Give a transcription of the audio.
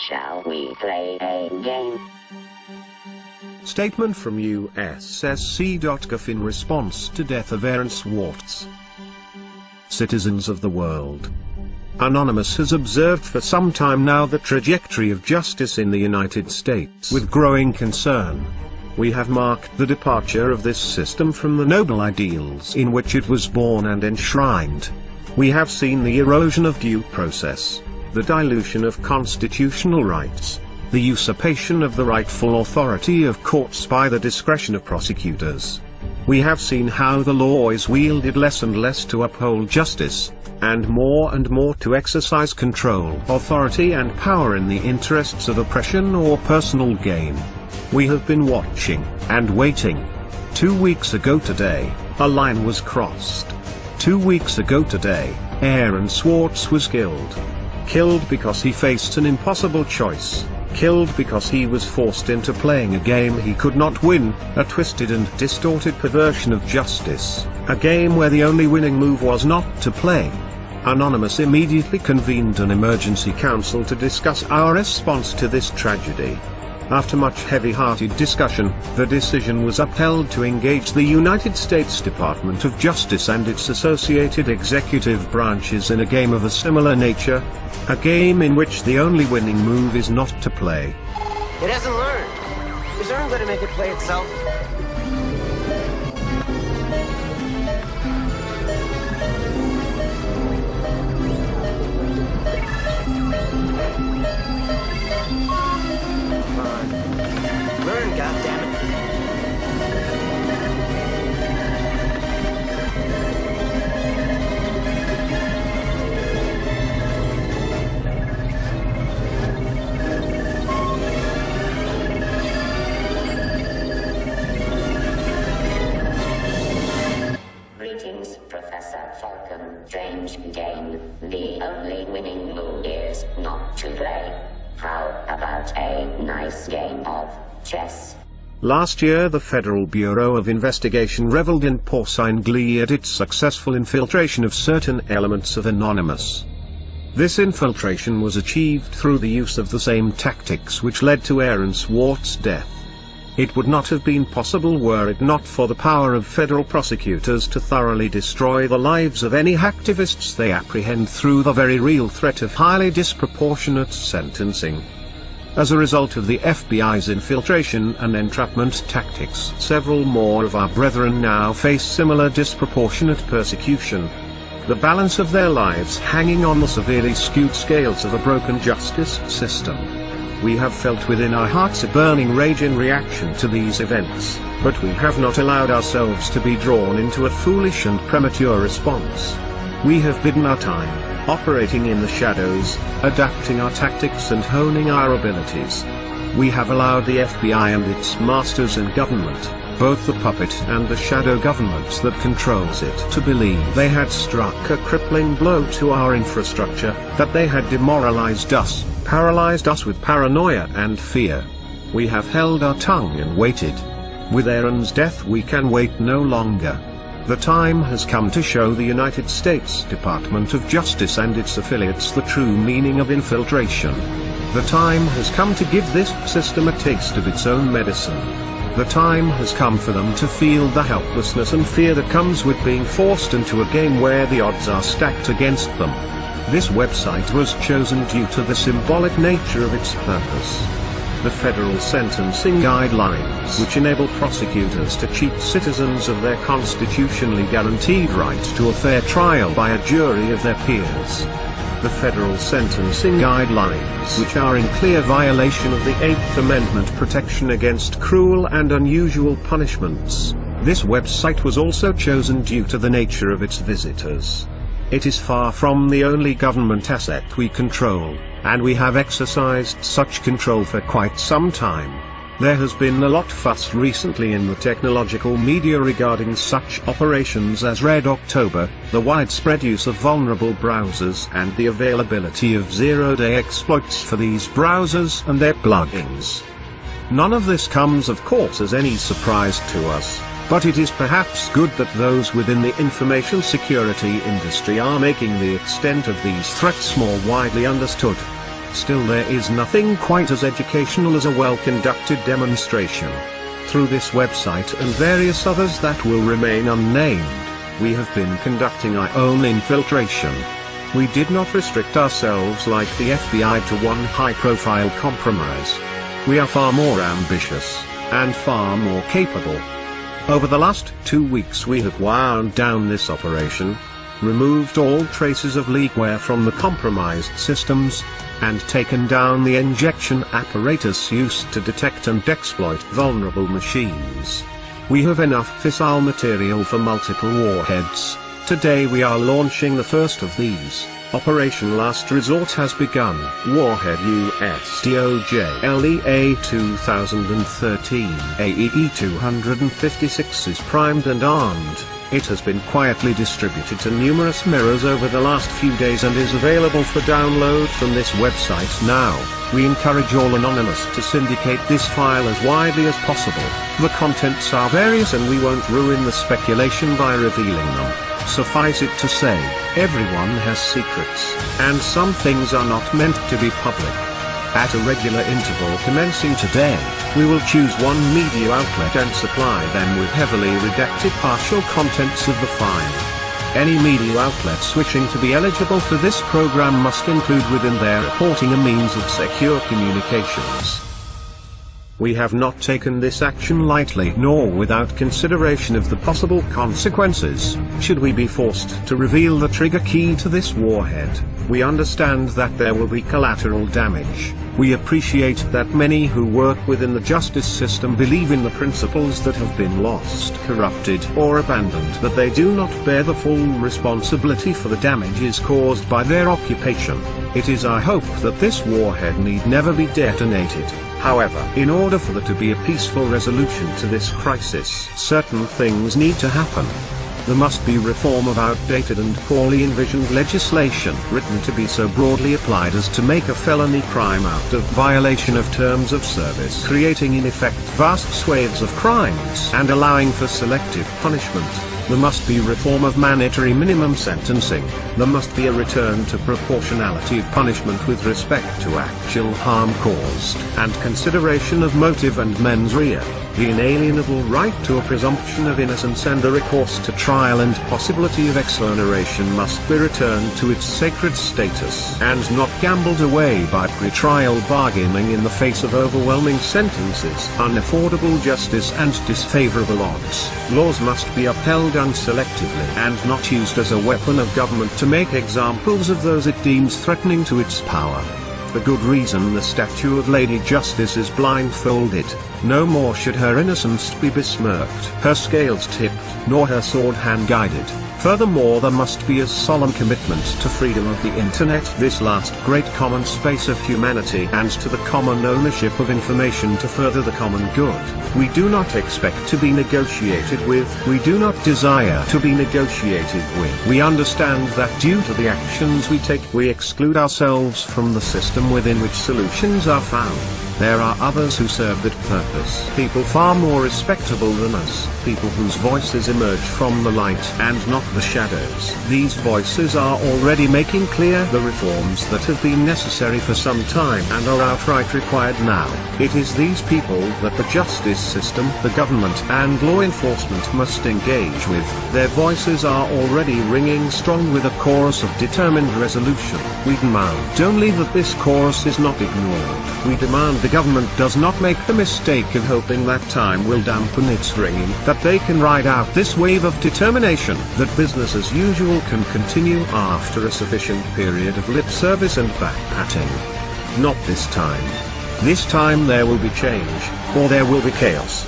shall we play a game? Statement from USSC.GOV in response to death of Aaron Swartz. Citizens of the world. Anonymous has observed for some time now the trajectory of justice in the United States with growing concern. We have marked the departure of this system from the noble ideals in which it was born and enshrined. We have seen the erosion of due process, the dilution of constitutional rights, the usurpation of the rightful authority of courts by the discretion of prosecutors. We have seen how the law is wielded less and less to uphold justice, and more to exercise control, authority and power in the interests of oppression or personal gain. We have been watching, and waiting. 2 weeks ago today, a line was crossed. 2 weeks ago today, Aaron Swartz was killed. Killed because he faced an impossible choice. Killed because he was forced into playing a game he could not win, a twisted and distorted perversion of justice, a game where the only winning move was not to play. Anonymous immediately convened an emergency council to discuss our response to this tragedy. After much heavy-hearted discussion, the decision was upheld to engage the United States Department of Justice and its associated executive branches in a game of a similar nature, a game in which the only winning move is not to play. It hasn't learned. Is Earn going to make it play itself? Learn, goddammit. Greetings, Professor Falcon. Strange game. The only winning move is not to play. How about a nice game of chess? Last year the Federal Bureau of Investigation reveled in porcine glee at its successful infiltration of certain elements of Anonymous. This infiltration was achieved through the use of the same tactics which led to Aaron Swartz's death. It would not have been possible were it not for the power of federal prosecutors to thoroughly destroy the lives of any hacktivists they apprehend through the very real threat of highly disproportionate sentencing. As a result of the FBI's infiltration and entrapment tactics, several more of our brethren now face similar disproportionate persecution. The balance of their lives hanging on the severely skewed scales of a broken justice system. We have felt within our hearts a burning rage in reaction to these events, but we have not allowed ourselves to be drawn into a foolish and premature response. We have bidden our time, operating in the shadows, adapting our tactics and honing our abilities. We have allowed the FBI and its masters in government, both the puppet and the shadow government that controls it, to believe they had struck a crippling blow to our infrastructure, that they had demoralized us, paralyzed us with paranoia and fear. We have held our tongue and waited. With Aaron's death we can wait no longer. The time has come to show the United States Department of Justice and its affiliates the true meaning of infiltration. The time has come to give this system a taste of its own medicine. The time has come for them to feel the helplessness and fear that comes with being forced into a game where the odds are stacked against them. This website was chosen due to the symbolic nature of its purpose. The federal sentencing guidelines, which enable prosecutors to cheat citizens of their constitutionally guaranteed right to a fair trial by a jury of their peers. The federal sentencing guidelines, which are in clear violation of the 8th Amendment protection against cruel and unusual punishments. This website was also chosen due to the nature of its visitors. It is far from the only government asset we control, and we have exercised such control for quite some time. There has been a lot fuss recently in the technological media regarding such operations as Red October, the widespread use of vulnerable browsers and the availability of zero-day exploits for these browsers and their plugins. None of this comes of course as any surprise to us, but it is perhaps good that those within the information security industry are making the extent of these threats more widely understood. Still, there is nothing quite as educational as a well-conducted demonstration. Through this website and various others that will remain unnamed, we have been conducting our own infiltration. We did not restrict ourselves like the FBI to one high-profile compromise. We are far more ambitious, and far more capable. Over the last 2 weeks we have wound down this operation, removed all traces of leakware from the compromised systems, and taken down the injection apparatus used to detect and exploit vulnerable machines. We have enough fissile material for multiple warheads. Today we are launching the first of these. Operation Last Resort has begun. Warhead USSC.GOV 2013 AEE-256 is primed and armed. It has been quietly distributed to numerous mirrors over the last few days and is available for download from this website now. We encourage all anonymous to syndicate this file as widely as possible. The contents are various and we won't ruin the speculation by revealing them. Suffice it to say, everyone has secrets, and some things are not meant to be public. At a regular interval commencing today, we will choose one media outlet and supply them with heavily redacted partial contents of the file. Any media outlet switching to be eligible for this program must include within their reporting a means of secure communications. We have not taken this action lightly nor without consideration of the possible consequences, should we be forced to reveal the trigger key to this warhead. We understand that there will be collateral damage. We appreciate that many who work within the justice system believe in the principles that have been lost, corrupted, or abandoned, that they do not bear the full responsibility for the damages caused by their occupation. It is our hope that this warhead need never be detonated. However, in order for there to be a peaceful resolution to this crisis, certain things need to happen. There must be reform of outdated and poorly envisioned legislation written to be so broadly applied as to make a felony crime out of violation of terms of service, creating in effect vast swathes of crimes and allowing for selective punishment. There must be reform of mandatory minimum sentencing. There must be a return to proportionality of punishment with respect to actual harm caused, and consideration of motive and mens rea. The inalienable right to a presumption of innocence and the recourse to trial and possibility of exoneration must be returned to its sacred status and not gambled away by pre-trial bargaining in the face of overwhelming sentences, unaffordable justice and disfavorable odds. Laws must be upheld unselectively and not used as a weapon of government to make examples of those it deems threatening to its power. For good reason the statue of Lady Justice is blindfolded. No more should her innocence be besmirched, her scales tipped, nor her sword hand-guided. Furthermore, there must be a solemn commitment to freedom of the Internet, this last great common space of humanity, and to the common ownership of information to further the common good. We do not expect to be negotiated with, we do not desire to be negotiated with. We understand that due to the actions we take, we exclude ourselves from the system within which solutions are found. There are others who serve that purpose. People far more respectable than us. People whose voices emerge from the light and not the shadows. These voices are already making clear the reforms that have been necessary for some time and are outright required now. It is these people that the justice system, the government, and law enforcement must engage with. Their voices are already ringing strong with a chorus of determined resolution. We demand only that this chorus is not ignored. We demand the government does not make the mistake of hoping that time will dampen its ringing, that they can ride out this wave of determination, that business as usual can continue after a sufficient period of lip service and back-patting. Not this time. This time there will be change, or there will be chaos.